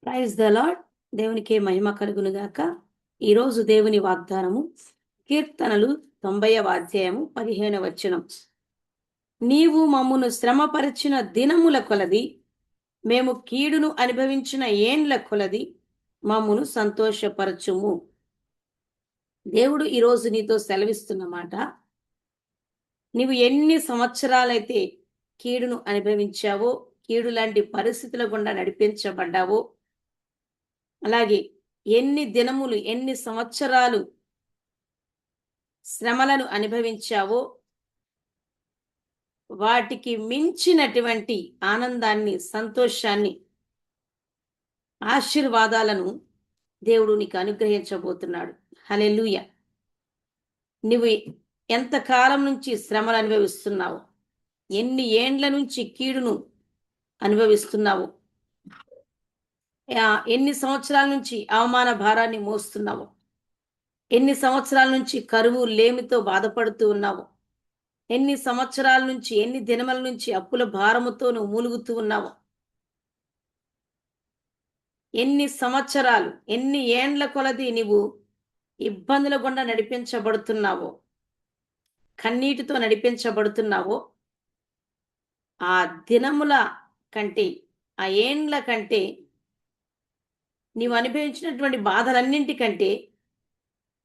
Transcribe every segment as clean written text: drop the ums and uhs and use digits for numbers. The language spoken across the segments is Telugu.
Praise the lord. దేవునికే మహిమ కలుగునుగాక. ఈరోజు దేవుని వాగ్దానము కీర్తనలు 90వ అధ్యాయము 15వ వచనం. నీవు మమ్మును శ్రమపరిచిన దినముల కొలది, మేము కీడును అనుభవించిన ఏండ్ల కొలది మమ్మును సంతోషపరచుము. దేవుడు ఈరోజు నీతో సెలవిస్తున్న మాట, నీవు ఎన్ని సంవత్సరాలైతే కీడును అనుభవించావో, కీడు లాంటి పరిస్థితుల గుండా నడిపించబడ్డావో, అలాగే ఎన్ని దినములు, ఎన్ని సంవత్సరాలు శ్రమలను అనుభవించావో, వాటికి మించినటువంటి ఆనందాన్ని, సంతోషాన్ని, ఆశీర్వాదాలను దేవుడు నీకు అనుగ్రహించబోతున్నాడు. హల్లెలూయా. నువ్వు ఎంతకాలం నుంచి శ్రమలు అనుభవిస్తున్నావు, ఎన్ని ఏండ్ల నుంచి కీడును అనుభవిస్తున్నావు, ఎన్ని సంవత్సరాల నుంచి అవమాన భారాన్ని మోస్తున్నావు, ఎన్ని సంవత్సరాల నుంచి కరువు లేమితో బాధపడుతూ ఉన్నావు, ఎన్ని సంవత్సరాల నుంచి, ఎన్ని దినముల నుంచి అప్పుల భారముతో నువ్వు మూలుగుతూ ఉన్నావు, ఎన్ని సంవత్సరాలు, ఎన్ని ఏండ్ల కొలది నీవు ఇబ్బందుల గుండా నడిపించబడుతున్నావో, కన్నీటితో నడిపించబడుతున్నావో, ఆ దినముల కంటే, ఆ ఏండ్ల కంటే, నీవు అనుభవించినటువంటి బాధలన్నింటికంటే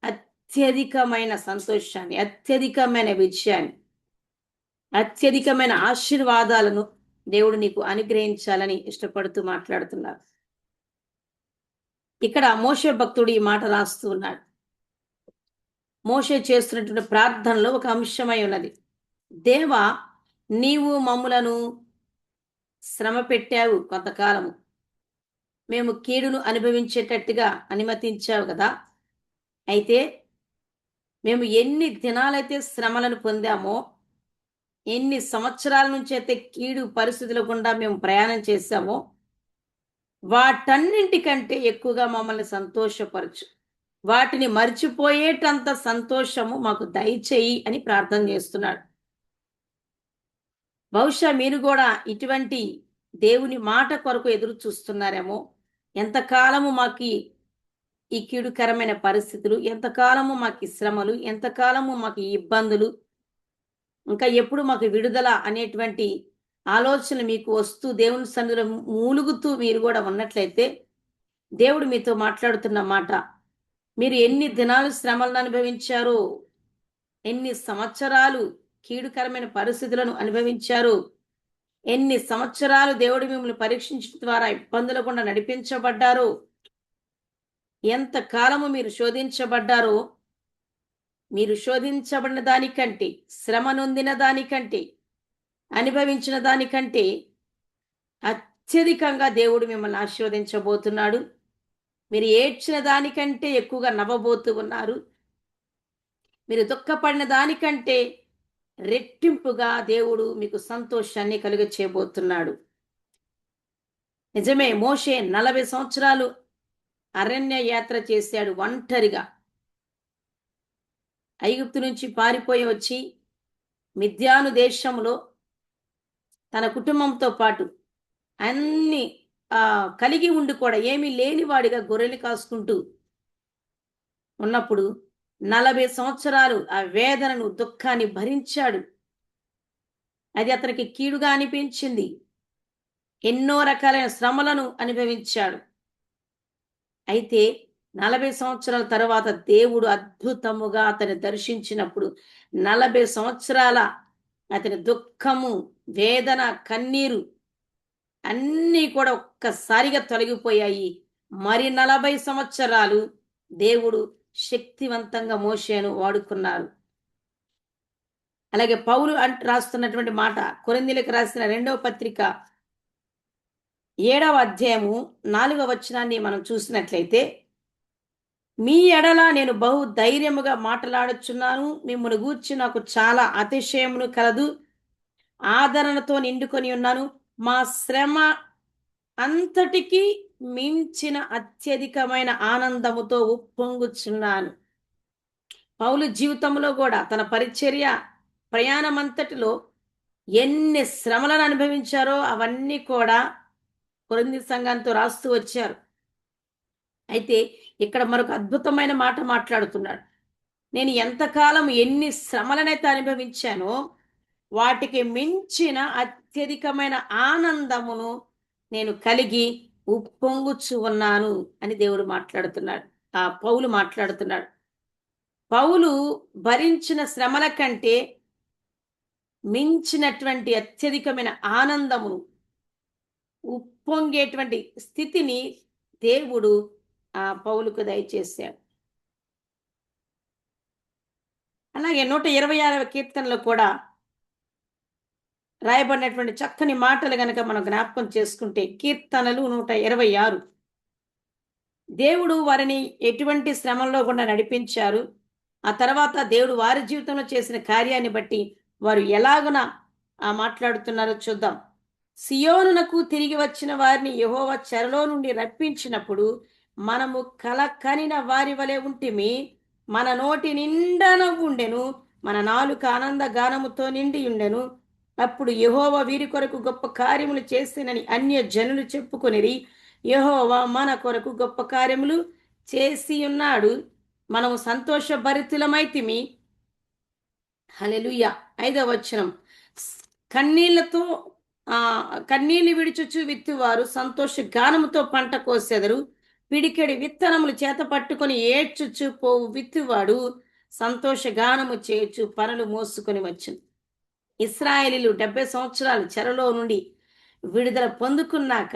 అత్యధికమైన సంతోషాన్ని, అత్యధికమైన విజయాన్ని, అత్యధికమైన ఆశీర్వాదాలను దేవుడు నీకు అనుగ్రహించాలని ఇష్టపడుతూ మాట్లాడుతున్నారు. ఇక్కడ మోషే భక్తుడు ఈ మాట రాస్తూ ఉన్నాడు. మోషే చేస్తున్నటువంటి ప్రార్థనలో ఒక అంశమై ఉన్నది. దేవా, నీవు మమ్ములను శ్రమ పెట్టావు కొంతకాలము, మేము కీడును అనుభవించేటట్టుగా అనుమతించావు కదా. అయితే మేము ఎన్ని దినాలైతే శ్రమలను పొందామో, ఎన్ని సంవత్సరాల నుంచి అయితే కీడు పరిస్థితుల గుండా మేము ప్రయాణం చేశామో, వాటన్నింటికంటే ఎక్కువగా మమ్మల్ని సంతోషపరచు, వాటిని మర్చిపోయేటంత సంతోషము మాకు దయచేయి అని ప్రార్థన చేస్తున్నాడు. బహుశా మీరు కూడా ఇటువంటి దేవుని మాట కొరకు ఎదురు చూస్తున్నారేమో. ఎంతకాలము మాకు ఈ కీడుకరమైన పరిస్థితులు, ఎంతకాలము మాకు శ్రమలు, ఎంతకాలము మాకు ఇబ్బందులు, ఇంకా ఎప్పుడు మాకు విడుదల అనేటువంటి ఆలోచనలు మీకు వస్తూ దేవుని సన్నిధిలో మూలుగుతూ మీరు కూడా ఉన్నట్లయితే, దేవుడు మీతో మాట్లాడుతున్న మాట, మీరు ఎన్ని దినాలు శ్రమలను అనుభవించారో, ఎన్ని సంవత్సరాలు కీడుకరమైన పరిస్థితులను అనుభవించారు, ఎన్ని సంవత్సరాలు దేవుడు మిమ్మల్ని పరీక్షించడం ద్వారా ఇబ్బందుల గుండా నడిపించబడ్డారు, ఎంత కాలము మీరు శోధించబడ్డారో, మీరు శోధించబడిన దానికంటే, శ్రమ నొందిన దానికంటే, అనుభవించిన దానికంటే అత్యధికంగా దేవుడు మిమ్మల్ని ఆశీర్వదించబోతున్నాడు. మీరు ఏడ్చిన దానికంటే ఎక్కువగా నవ్వబోతూ ఉన్నారు. మీరు దుఃఖపడిన దానికంటే రెట్టింపుగా దేవుడు మీకు సంతోషాన్ని కలుగచేయబోతున్నాడు. నిజమే, మోషే 40 సంవత్సరాలు అరణ్య యాత్ర చేశాడు ఒంటరిగా. ఐగుప్తు నుంచి పారిపోయి వచ్చి మిద్యాను దేశంలో తన కుటుంబంతో పాటు అన్ని కలిగి ఉండి కూడా ఏమీ లేనివాడిగా గొర్రెలు కాసుకుంటూ ఉన్నప్పుడు 40 సంవత్సరాలు ఆ వేదనను, దుఃఖాన్ని భరించాడు. అది అతనికి కీడుగా అనిపించింది. ఎన్నో రకాలైన శ్రమలను అనుభవించాడు. అయితే 40 సంవత్సరాల తర్వాత దేవుడు అద్భుతముగా అతన్ని దర్శించినప్పుడు 40 సంవత్సరాల అతని దుఃఖము, వేదన, కన్నీరు అన్నీ కూడా ఒక్కసారిగా తొలగిపోయాయి. మరి 40 సంవత్సరాలు దేవుడు శక్తివంతంగా మోషేను వాడుకున్నారు. అలాగే పౌలు రాస్తున్నటువంటి మాట, కొరింథీయులకు రాసిన 2వ పత్రిక 7వ అధ్యాయము 4వ వచనాన్ని మనం చూసినట్లయితే, మీ ఎడల నేను బహు ధైర్యముగా మాట్లాడుచున్నాను, మిమ్మల్ని గూర్చి నాకు చాలా అతిశయమును కలదు, ఆదరణతో నిండుకొని ఉన్నాను, మా శ్రమ అంతటికీ మించిన అత్యధికమైన ఆనందముతో ఉప్పొంగుచున్నాను. పౌలు జీవితంలో కూడా తన పరిచర్య ప్రయాణమంతటిలో ఎన్ని శ్రమలను అనుభవించారో అవన్నీ కూడా కొరింథీ సంఘంతో రాస్తూ వచ్చారు. అయితే ఇక్కడ మరొక అద్భుతమైన మాట మాట్లాడుతున్నాడు. నేను ఎంతకాలం ఎన్ని శ్రమలనైతే అనుభవించానో, వాటికి మించిన అత్యధికమైన ఆనందమును నేను కలిగి ఉప్పొంగుచు ఉన్నాను అని దేవుడు మాట్లాడుతున్నాడు. పౌలు మాట్లాడుతున్నాడు. పౌలు భరించిన శ్రమల కంటే మించినటువంటి అత్యధికమైన ఆనందమును, ఉప్పొంగేటువంటి స్థితిని దేవుడు పౌలుకు దయచేశాడు. అలాగే 126వ కీర్తనలో కూడా రాయబడినటువంటి చక్కని మాటలు గనక మనం జ్ఞాపకం చేసుకుంటే, కీర్తనలు 126. దేవుడు వారిని ఎటువంటి శ్రమల్లో గుండా నడిపించారు. ఆ తర్వాత దేవుడు వారి జీవితంలో చేసిన కార్యాన్ని బట్టి వారు ఎలాగున మాట్లాడుతున్నారో చూద్దాం. సియోనునకు తిరిగి వచ్చిన వారిని యెహోవా చెరలో నుండి రప్పించినప్పుడు మనము కల కనిన వారి వలె ఉంటిమి. మన నోటి నిండా నవ్వుండెను, మన నాలుక ఆనంద గానముతో నిండి ఉండెను. అప్పుడు యెహోవా వీరి కొరకు గొప్ప కార్యములు చేసినని అన్య జనులు చెప్పుకొనిరి. యెహోవా మన కొరకు గొప్ప కార్యములు చేసి ఉన్నాడు, మనము సంతోషభరితులమైతిమి. హల్లెలూయా. 5వ వచనం, కన్నీళ్లతో కన్నీళ్లు విడిచుచు విత్తువారు సంతోష గానముతో పంట కోసెదరు. పిడికెడి విత్తనములు చేత పట్టుకొని ఏడ్చుచు పోవు విత్తువాడు సంతోష గానము చేయొచ్చు పనులు మోసుకొని వచ్చును. ఇశ్రాయేలీలు 70 సంవత్సరాలు చెరలో నుండి విడుదల పొందుకున్నాక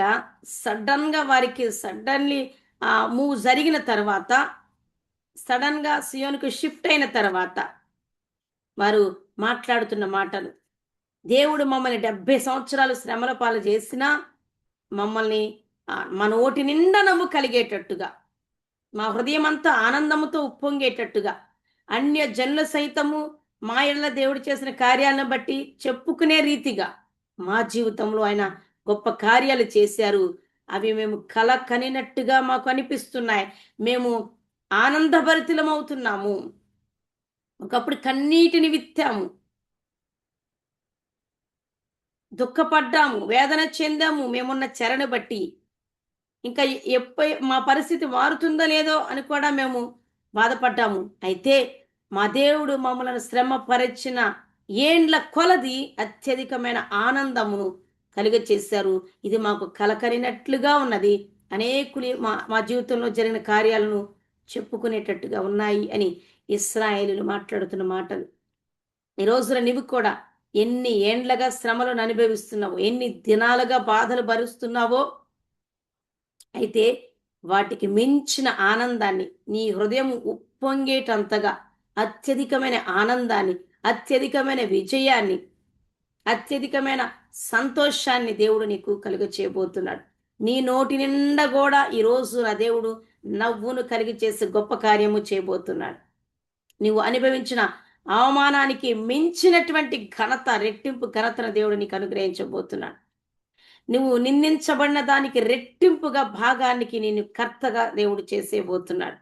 సడన్గా వారికి మూవ్ జరిగిన తర్వాత, సడన్గా సియోనుకు షిఫ్ట్ అయిన తర్వాత వారు మాట్లాడుతున్న మాటలు, దేవుడు మమ్మల్ని 70 సంవత్సరాలు శ్రమల పాలు చేసినా మమ్మల్ని మన ఓటి నిండా నవ్వు కలిగేటట్టుగా, మా హృదయం అంతా ఆనందముతో ఉప్పొంగేటట్టుగా, అన్య జనుల సైతము మా ఎడల దేవుడు చేసిన కార్యాలను బట్టి చెప్పుకునే రీతిగా మా జీవితంలో ఆయన గొప్ప కార్యాలు చేశారు. అవి మేము కల కనినట్టుగా మాకు అనిపిస్తున్నాయి. మేము ఆనందభరితులమవుతున్నాము. ఒకప్పుడు కన్నీటిని విత్తాము, దుఃఖపడ్డాము, వేదన చెందాము మేమున్న చెరను బట్టి. ఇంకా మా పరిస్థితి మారుతుందో లేదో అని కూడా మేము బాధపడ్డాము. అయితే మా దేవుడు మమ్మల్ని శ్రమ పరిచిన ఏండ్ల కొలది అత్యధికమైన ఆనందమును చేశారు. ఇది మాకు కలకరినట్లుగా ఉన్నది. అనేకులు మా జీవితంలో జరిగిన కార్యాలను చెప్పుకునేటట్టుగా ఉన్నాయి అని ఇశ్రాయేలీయులు మాట్లాడుతున్న మాటలు. ఈ రోజున నీవు కూడా ఎన్ని ఏండ్లగా శ్రమలను అనుభవిస్తున్నావో, ఎన్ని దినాలుగా బాధలు భరుస్తున్నావో, అయితే వాటికి మించిన ఆనందాన్ని, నీ హృదయం ఉప్పొంగేటంతగా అత్యధికమైన ఆనందాన్ని, అత్యధికమైన విజయాన్ని, అత్యధికమైన సంతోషాన్ని దేవుడు నీకు చేయబోతున్నాడు. నీ నోటి నిండా కూడా ఈరోజు నా దేవుడు నవ్వును కలిగి చేసే గొప్ప కార్యము చేయబోతున్నాడు. నీవు అనుభవించిన అవమానానికి మించినటువంటి ఘనత, రెట్టింపు ఘనతను దేవుడు నీకు అనుగ్రహించబోతున్నాడు. నువ్వు నిందించబడిన దానికి రెట్టింపుగా భాగానికి నేను కర్తగా దేవుడు చేసేబోతున్నాడు.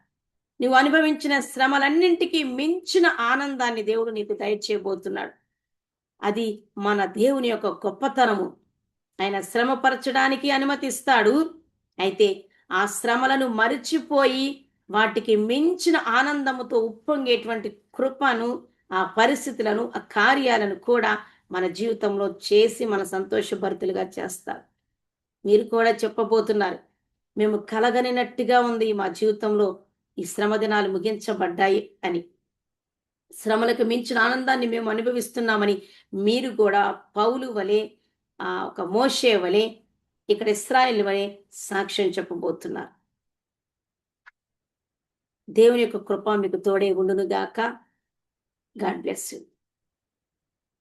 నువ్వు అనుభవించిన శ్రమలన్నింటికీ మించిన ఆనందాన్ని దేవుడు నీకు దయచేయబోతున్నాడు. అది మన దేవుని యొక్క గొప్పతనము. ఆయన శ్రమపరచడానికి అనుమతిస్తాడు. అయితే ఆ శ్రమలను మరిచిపోయి వాటికి మించిన ఆనందముతో ఉప్పొంగేటువంటి కృపను, ఆ పరిస్థితులను, ఆ కార్యాలను కూడా మన జీవితంలో చేసి మన సంతోషభరితులుగా చేస్తారు. మీరు కూడా చెప్పబోతున్నారు, మేము కలగనినట్టుగా ఉంది మా జీవితంలో, ఈ శ్రమ దినాలు ముగించబడ్డాయి అని. శ్రమలకు మించిన ఆనందాన్ని మేము అనుభవిస్తున్నామని మీరు కూడా పౌలు వలె, ఒక మోషే వలె, ఇక్కడ ఇశ్రాయేలు వలె సాక్ష్యం చెప్పబోతున్నారు. దేవుని యొక్క కృప మీకు తోడే ఉండును గాక. God bless you.